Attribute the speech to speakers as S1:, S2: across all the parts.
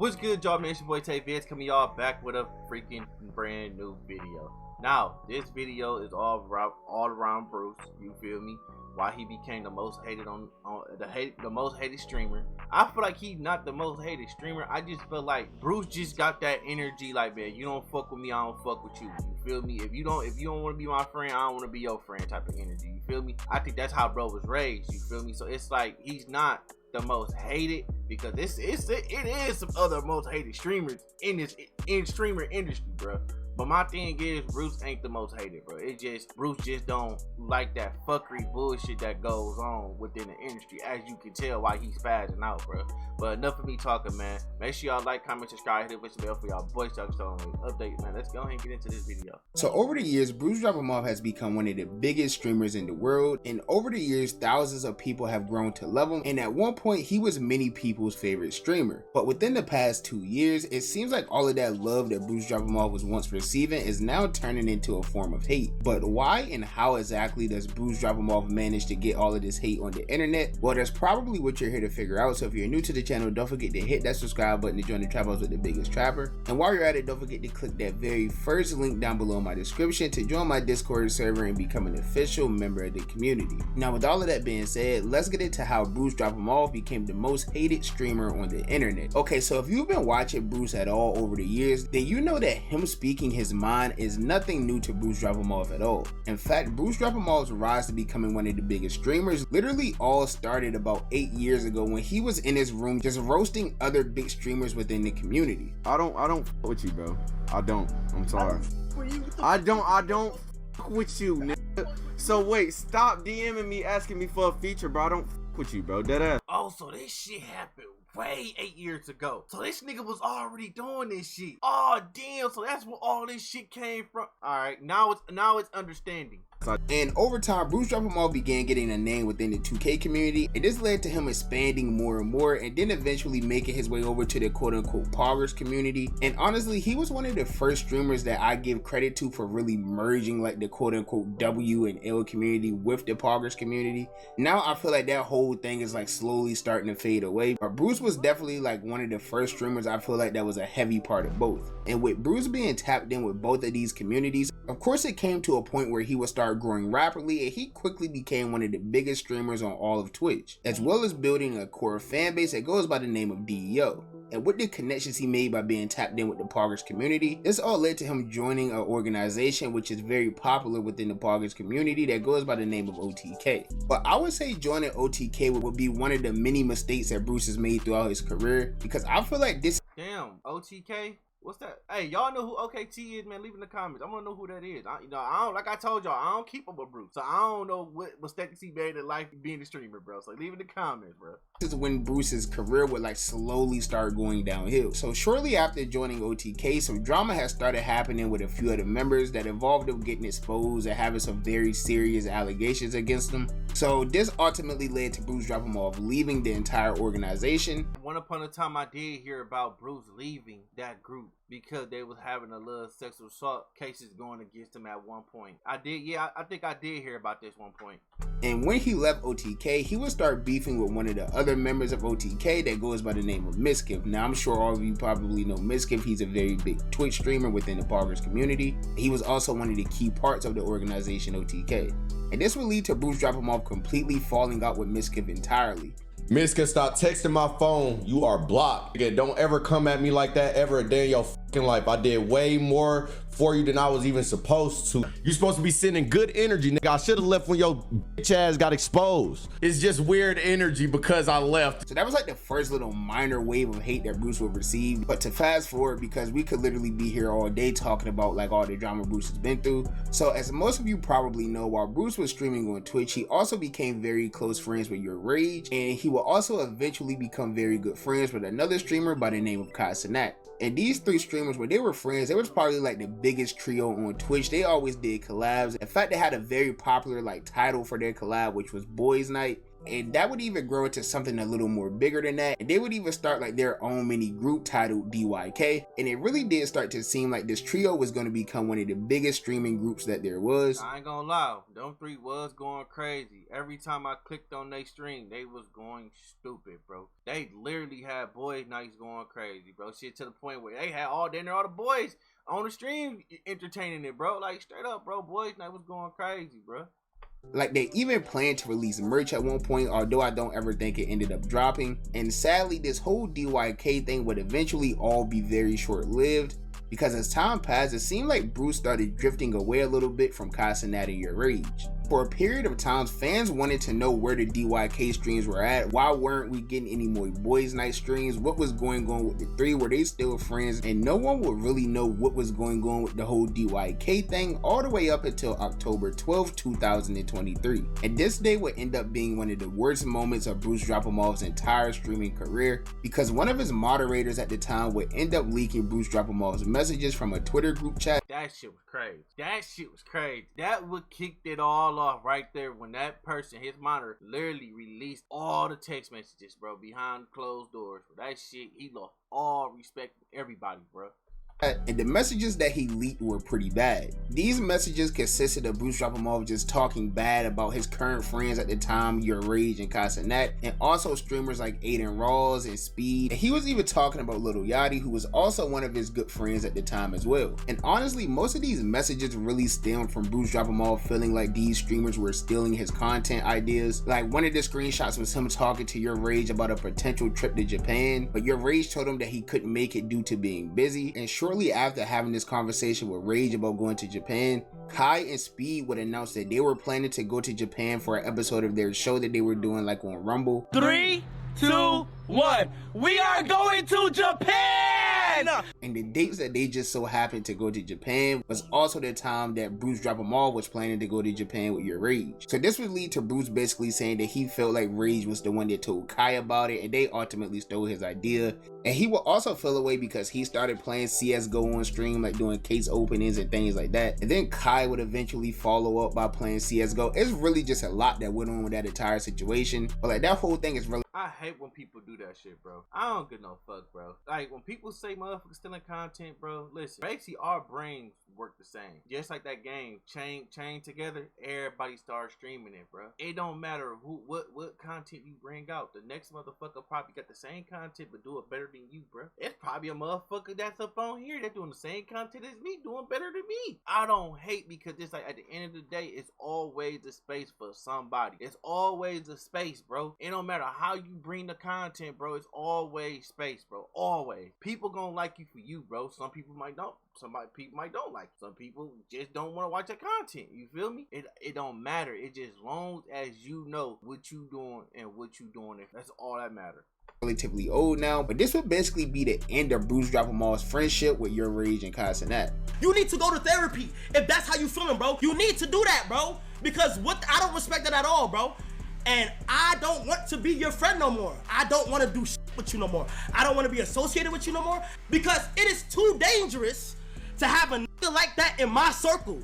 S1: What's good, y'all, man? It's your boy FaZe coming y'all back with a freaking brand new video. Now, this video is all around Bruce. You feel me? Why he became the most hated the most hated streamer. I feel like he's not the most hated streamer. I just feel like Bruce just got that energy. Like, man, you don't fuck with me, I don't fuck with you. You feel me? If you don't want to be my friend, I don't want to be your friend type of energy. You feel me? I think that's how bro was raised. You feel me? So it's like he's not the most hated because it is some other most hated streamers in this streamer industry, bro. But my thing is, Bruce ain't the most hated, bro. It just, Bruce just don't like that fuckery bullshit that goes on within the industry, as you can tell why he's spazzing out, bro. But enough of me talking, man. Make sure y'all like, comment, subscribe, hit the bell for y'all boys talk update, man. Let's go ahead and get into this video.
S2: So over the years, BruceDropEmOff has become one of the biggest streamers in the world, and over the years, thousands of people have grown to love him, and at one point, he was many people's favorite streamer. But within the past 2 years, it seems like all of that love that BruceDropEmOff was once receiving is now turning into a form of hate. But why and how exactly does BruceDropEmOff manage to get all of this hate on the internet? Well, that's probably what you're here to figure out. So if you're new to the channel, don't forget to hit that subscribe button to join the trap house with the biggest trapper. And while you're at it, don't forget to click that very first link down below in my description to join my Discord server and become an official member of the community. Now, with all of that being said, let's get into how BruceDropEmOff became the most hated streamer on the internet. Okay, so if you've been watching Bruce at all over the years, then you know that him speaking his mind is nothing new to BruceDropEmOff at all. In fact, BruceDropEmOff's rise to becoming one of the biggest streamers literally all started about 8 years ago when he was in his room just roasting other big streamers within the community.
S3: I don't fuck with you, bro. I don't. I'm sorry. I don't fuck with you, nigga. So wait, stop DMing me asking me for a feature, bro. I don't fuck with you, bro. Deadass.
S1: Oh, so this shit happened way 8 years ago. So this nigga was already doing this shit. Oh damn, so that's where all this shit came from. Alright, now it's understanding.
S2: And over time, BruceDropEmOff began getting a name within the 2K community, and this led to him expanding more and more, and then eventually making his way over to the quote-unquote poggers community. And honestly, he was one of the first streamers that I give credit to for really merging like the quote-unquote W and L community with the poggers community. Now I feel like that whole thing is like slowly starting to fade away, but Bruce was definitely like one of the first streamers I feel like that was a heavy part of both. And with Bruce being tapped in with both of these communities, of course it came to a point where he would start growing rapidly, and he quickly became one of the biggest streamers on all of Twitch, as well as building a core fan base that goes by the name of DEO. And with the connections he made by being tapped in with the poggers community, this all led to him joining an organization which is very popular within the poggers community that goes by the name of OTK. But I would say joining OTK would be one of the many mistakes that Bruce has made throughout his career, because I feel like this—
S1: Damn, OTK? What's that? Hey, y'all know who OKT is, man? Leave in the comments. I want to know who that is. I don't, like I told y'all, I don't keep up with Bruce, so I don't know what mistakes he made in life being a streamer, bro. So leave in the comments, bro.
S2: This is when Bruce's career would like slowly start going downhill. So shortly after joining OTK, some drama has started happening with a few of the members that involved them getting exposed and having some very serious allegations against them. So this ultimately led to BruceDropEmOff leaving the entire organization.
S1: One upon a time, I did hear about Bruce leaving that group because they was having a little sexual assault cases going against him at one point. I think I did hear about this one point.
S2: And when he left OTK, he would start beefing with one of the other members of OTK that goes by the name of Miskiff. Now, I'm sure all of you probably know Miskiff. He's a very big Twitch streamer within the poggers community. He was also one of the key parts of the organization OTK. And this would lead to BruceDropEmOff completely falling out with Miskiff entirely.
S3: Miska, stop texting my phone. You are blocked. Nigga, don't ever come at me like that ever a day in your fucking life. I did way more for you than I was even supposed to. You supposed to be sending good energy, nigga. I should have left when your bitch ass got exposed. It's just weird energy because I left.
S2: So that was like the first little minor wave of hate that Bruce would receive. But to fast forward, because we could literally be here all day talking about like all the drama Bruce has been through. So as most of you probably know, while Bruce was streaming on Twitch, he also became very close friends with Your Rage, and he will also eventually become very good friends with another streamer by the name of Kasanat. And these three streamers, when they were friends, they was probably like the biggest trio on Twitch. They always did collabs. In fact, they had a very popular like title for their collab, which was Boys Night. And that would even grow into something a little more bigger than that. And they would even start like their own mini group titled DYK. And it really did start to seem like this trio was going to become one of the biggest streaming groups that there was.
S1: I ain't gonna lie, them three was going crazy. Every time I clicked on their stream, they was going stupid, bro. They literally had boys nights going crazy, bro. Shit to the point where they had all the boys on the stream entertaining it, bro. Like straight up, bro. Boys night was going crazy, bro.
S2: Like they even planned to release merch at one point, although I don't ever think it ended up dropping. And sadly, this whole DYK thing would eventually all be very short-lived, because as time passed, it seemed like Bruce started drifting away a little bit from Casanat and Your Rage. For a period of time, fans wanted to know where the DYK streams were at. Why weren't we getting any more boys night streams? What was going on with the three? Were they still friends? And no one would really know what was going on with the whole DYK thing all the way up until October 12, 2023. And this day would end up being one of the worst moments of BruceDropEmOff's entire streaming career, because one of his moderators at the time would end up leaking BruceDropEmOff's messages from a Twitter group chat.
S1: That shit was crazy. That shit was crazy. That would kicked it all off right there when that person, his monitor, literally released all the text messages, bro, behind closed doors. That shit, he lost all respect from everybody, bro.
S2: And the messages that he leaked were pretty bad. These messages consisted of BruceDropEmOff just talking bad about his current friends at the time, Your Rage and Casanat, and also streamers like Aiden Rawls and Speed. And he was even talking about Lil Yachty, who was also one of his good friends at the time as well. And honestly, most of these messages really stemmed from BruceDropEmOff feeling like these streamers were stealing his content ideas. Like one of the screenshots was him talking to Your Rage about a potential trip to Japan, but Your Rage told him that he couldn't make it due to being busy. And shortly after having this conversation with Rage about going to Japan, Kai and Speed would announce that they were planning to go to Japan for an episode of their show that they were doing like on Rumble.
S4: 3, 2, 1. We are going to Japan!
S2: And the dates that they just so happened to go to Japan was also the time that BruceDropEmOff was planning to go to Japan with Your Rage. So this would lead to Bruce basically saying that he felt like Rage was the one that told Kai about it, and they ultimately stole his idea. And he will also feel away because he started playing CSGO on stream, like doing case openings and things like that. And then Kai would eventually follow up by playing CSGO. It's really just a lot that went on with that entire situation. But like that whole thing is really...
S1: I hate when people do that shit, bro. I don't give no fuck, bro. Like when people say motherfuckers stealing content, bro, listen, basically our brains work the same. Just like that game, chain together, everybody starts streaming it, bro. It don't matter what content you bring out. The next motherfucker probably got the same content but do it better than you, bro. It's probably a motherfucker that's up on here that's doing the same content as me, doing better than me. I don't hate, because it's like at the end of the day, it's always a space for somebody. It's always a space, bro. It don't matter how you bring the content, bro. It's always space, bro. Always. People gonna like you for you, bro. Some people might don't. People might don't like you. Some people just don't want to watch the content. You feel me? It don't matter. It just long as you know what you doing and what you doing. That's all that matters.
S2: Relatively old now, but this would basically be the end of BruceDropEmOff's friendship with Your Rage and Casanat.
S4: You need to go to therapy if that's how you feeling, bro. You need to do that, bro. Because I don't respect it at all, bro. And I don't want to be your friend no more. I don't want to do shit with you no more. I don't want to be associated with you no more, because it is too dangerous to have a nigga like that in my circle.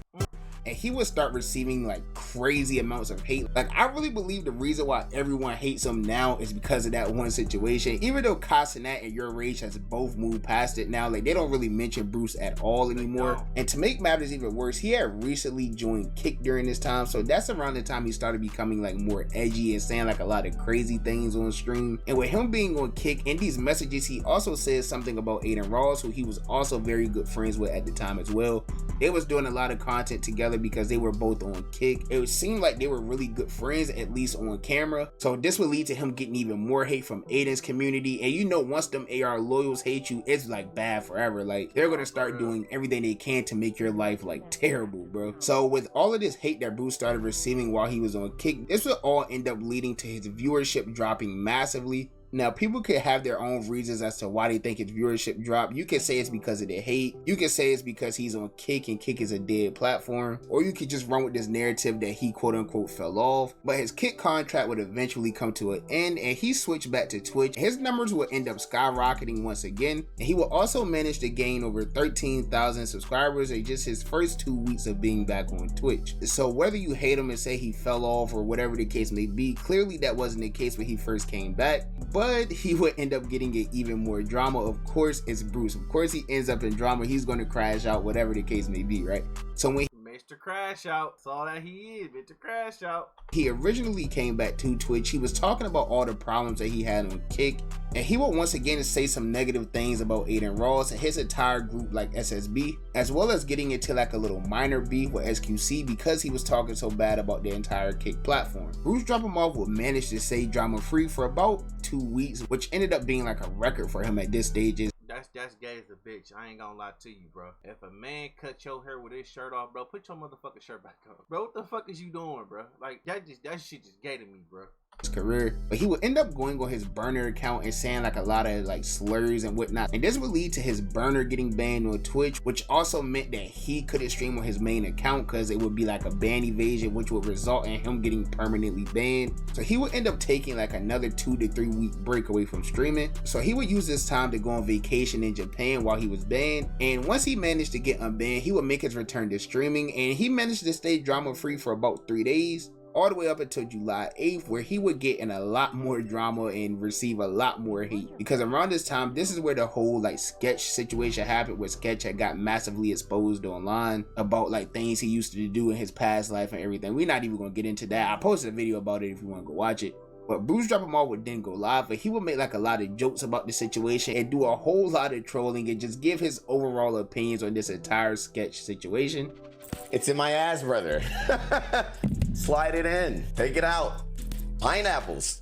S2: And he would start receiving like crazy amounts of hate. Like I really believe the reason why everyone hates him now is because of that one situation. Even though Casanat and Your Rage has both moved past it now, like they don't really mention Bruce at all anymore. And to make matters even worse, he had recently joined Kick during this time, so that's around the time he started becoming like more edgy and saying like a lot of crazy things on stream. And with him being on Kick, in these messages he also says something about Aiden Rawls, who he was also very good friends with at the time as well. They was doing a lot of content together because they were both on Kick. It seemed like they were really good friends, at least on camera. So this would lead to him getting even more hate from Aiden's community. And you know, once them AR loyals hate you, it's like bad forever. Like they're gonna start doing everything they can to make your life like terrible, bro. So with all of this hate that Bruce started receiving while he was on Kick, this would all end up leading to his viewership dropping massively. Now, people could have their own reasons as to why they think his viewership dropped. You could say it's because of the hate. You could say it's because he's on Kick and Kick is a dead platform. Or you could just run with this narrative that he quote unquote fell off. But his Kick contract would eventually come to an end and he switched back to Twitch. His numbers would end up skyrocketing once again. And he will also manage to gain over 13,000 subscribers in just his first 2 weeks of being back on Twitch. So whether you hate him and say he fell off or whatever the case may be, clearly that wasn't the case when he first came back. But he would end up getting it even more drama. Of course, it's Bruce. Of course, he ends up in drama. He's going to crash out, whatever the case may be, right? So when
S1: Mr. Crash Out, that's all that he is, Mr. Crash Out.
S2: He originally came back to Twitch, he was talking about all the problems that he had on Kick, and he would once again say some negative things about Aiden Ross and his entire group like SSB, as well as getting into like a little minor beef with SQC because he was talking so bad about the entire Kick platform. BruceDropEmOff would manage to stay drama free for about 2 weeks, which ended up being like a record for him at this stage.
S1: That's gay as a bitch. I ain't gonna lie to you, bro. If a man cut your hair with his shirt off, bro, put your motherfucking shirt back on. Bro, what the fuck is you doing, bro? Like, that shit just gay to me, bro.
S2: His career, but he would end up going on his burner account and saying like a lot of like slurs and whatnot, and this would lead to his burner getting banned on Twitch, which also meant that he couldn't stream on his main account because it would be like a ban evasion, which would result in him getting permanently banned. So he would end up taking like another 2 to 3 week break away from streaming. So he would use this time to go on vacation in Japan while he was banned, and once he managed to get unbanned, he would make his return to streaming, and he managed to stay drama free for about 3 days, all the way up until July 8th, where he would get in a lot more drama and receive a lot more hate. Because around this time, this is where the whole like Sketch situation happened, where Sketch had got massively exposed online about like things he used to do in his past life and everything. We're not even gonna get into that. I posted a video about it if you want to go watch it. But BruceDropEmOff would then go live, but he would make like a lot of jokes about the situation and do a whole lot of trolling and just give his overall opinions on this entire Sketch situation.
S3: It's in my ass, brother. Slide it in, take it out. Pineapples.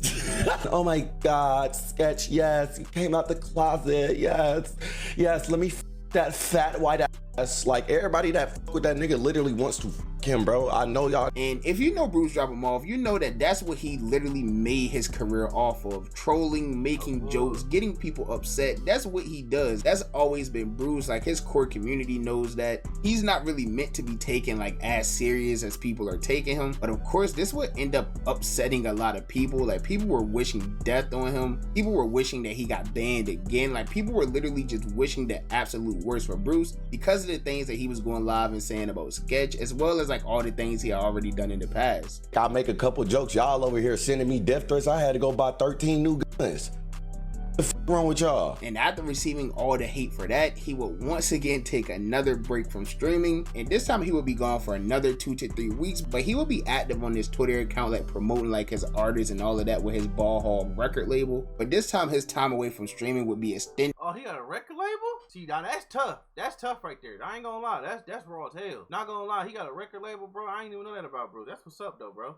S3: Oh my God, Sketch, yes, you came out the closet, yes, let me that fat white ass. Like, everybody that fuck with that nigga literally wants to fuck him, bro. I know y'all.
S2: And if you know BruceDropEmOff, you know that that's what he literally made his career off of: trolling, making jokes, getting people upset. That's what he does. That's always been Bruce. Like, his core community knows that he's not really meant to be taken like as serious as people are taking him. But of course, this would end up upsetting a lot of people. Like, people were wishing death on him. People were wishing that he got banned again. Like, people were literally just wishing the absolute worst for Bruce because of the things that he was going live and saying about Sketch, as well as like all the things he had already done in the past.
S3: I make a couple jokes. Y'all over here sending me death threats. I had to go buy 13 new guns. What the fuck wrong with y'all?
S2: And after receiving all the hate for that, he would once again take another break from streaming, and this time he would be gone for another 2 to 3 weeks, but he would be active on his Twitter account, like promoting like his artists and all of that with his Ball Hog record label. But this time his time away from streaming would be extended.
S1: Oh, he got a record label? See, now that's tough. That's tough right there. I ain't gonna lie. That's raw as hell. Not gonna lie, he got a record label, bro. I ain't even know that about, bro. That's what's up though, bro.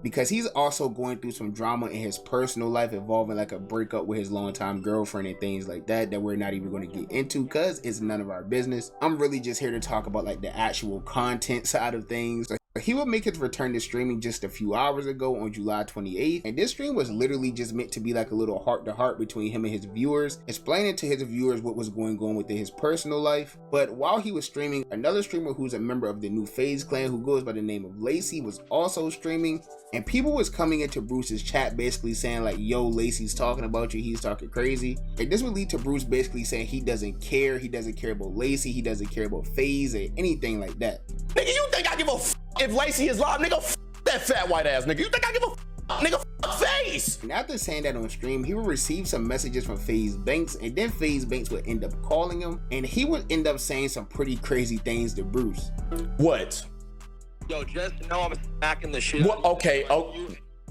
S2: Because he's also going through some drama in his personal life involving like a breakup with his longtime girlfriend and things like that we're not even going to get into because it's none of our business. I'm really just here to talk about like the actual content side of things. He would make his return to streaming just a few hours ago on July 28th, and this stream was literally just meant to be like a little heart-to-heart between him and his viewers, explaining to his viewers what was going on within his personal life. But while he was streaming, another streamer who's a member of the new FaZe Clan, who goes by the name of Lacey, was also streaming, and people was coming into Bruce's chat basically saying like, yo, Lacey's talking about you, he's talking crazy. And this would lead to Bruce basically saying he doesn't care about Lacey, he doesn't care about FaZe or anything like that.
S3: Nigga, you think I give a f if Lacey is live? Nigga, f that fat white ass nigga. You think I give a f? Nigga, f FaZe.
S2: And after saying that on stream, he would receive some messages from FaZe Banks, and then FaZe Banks would end up calling him, and he would end up saying some pretty crazy things to Bruce.
S3: What?
S5: Yo, just know I'm smacking the shit.
S3: What? Okay. Oh.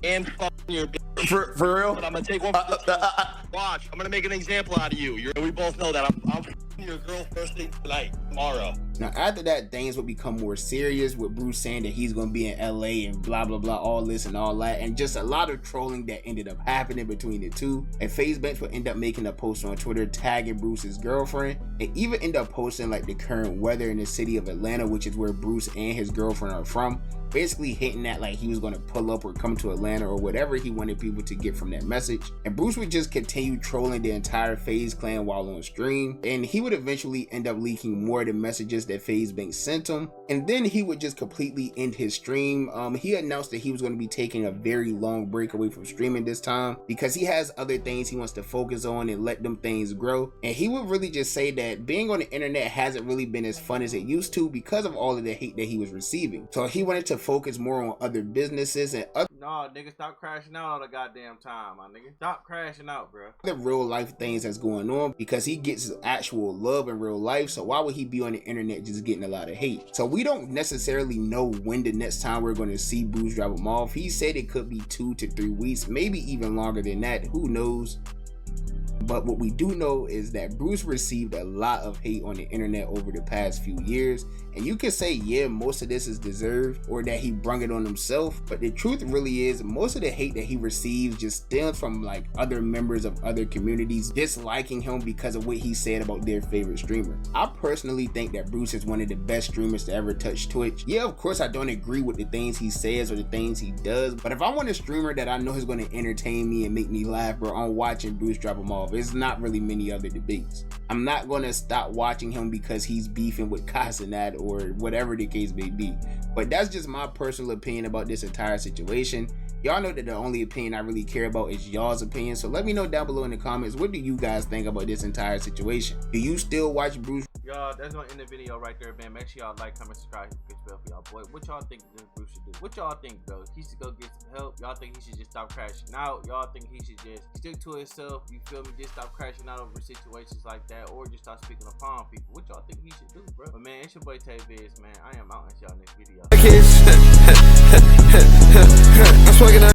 S5: And fucking your bitch.
S3: For real?
S5: But I'm gonna take one. Watch. I'm gonna make an example out of you. We both know that I'm your girl first thing tonight, tomorrow.
S2: Now after that, things would become more serious with Bruce saying that he's gonna be in LA and blah blah blah, all this and all that, and just a lot of trolling that ended up happening between the two. And FaZe Banks would end up making a post on Twitter tagging Bruce's girlfriend, and even end up posting like the current weather in the city of Atlanta, which is where Bruce and his girlfriend are from, basically hinting at like he was going to pull up or come to Atlanta or whatever he wanted people to get from that message. And Bruce would just continue trolling the entire FaZe Clan while on stream, and he would eventually end up leaking more of the messages that FaZe Banks sent him, and then he would just completely end his stream. He announced that he was going to be taking a very long break away from streaming this time because he has other things he wants to focus on and let them things grow. And he would really just say that being on the internet hasn't really been as fun as it used to because of all of the hate that he was receiving. So he wanted to focus more on other businesses and other
S1: nigga, stop crashing out all the goddamn time, my nigga. Stop crashing out, bro.
S2: the real life things that's going on, because he gets actual love in real life. So why would he be on the internet just getting a lot of hate? So we don't necessarily know when the next time we're going to see Bruce drop him off. He said it could be 2 to 3 weeks, maybe even longer than that, who knows. But what we do know is that Bruce received a lot of hate on the internet over the past few years, and you can say, yeah, most of this is deserved or that he brung it on himself, but the truth really is most of the hate that he receives just stems from like other members of other communities disliking him because of what he said about their favorite streamer. I personally think that Bruce is one of the best streamers to ever touch Twitch. Yeah, of course I don't agree with the things he says or the things he does, but if I want a streamer that I know is going to entertain me and make me laugh, bro, I'm watching Bruce drop him off. It's not really many other debates. I'm not going to stop watching him because he's beefing with Casanat or whatever the case may be. But that's just my personal opinion about this entire situation. Y'all know that the only opinion I really care about is y'all's opinion. So let me know down below in the comments, what do you guys think about this entire situation? Do you still watch Bruce?
S1: Y'all, that's gonna end the video right there, man. Make sure y'all like, comment, subscribe, hit the bell for y'all boy. What y'all think this Bruce should do? What y'all think, bro? He should go get some help? Y'all think he should just stop crashing out? Y'all think he should just stick to himself? You feel me? Just stop crashing out over situations like that, or just stop speaking upon people? What y'all think he should do, bro? But man, it's your boy FaZe, man. I am out until y'all next video.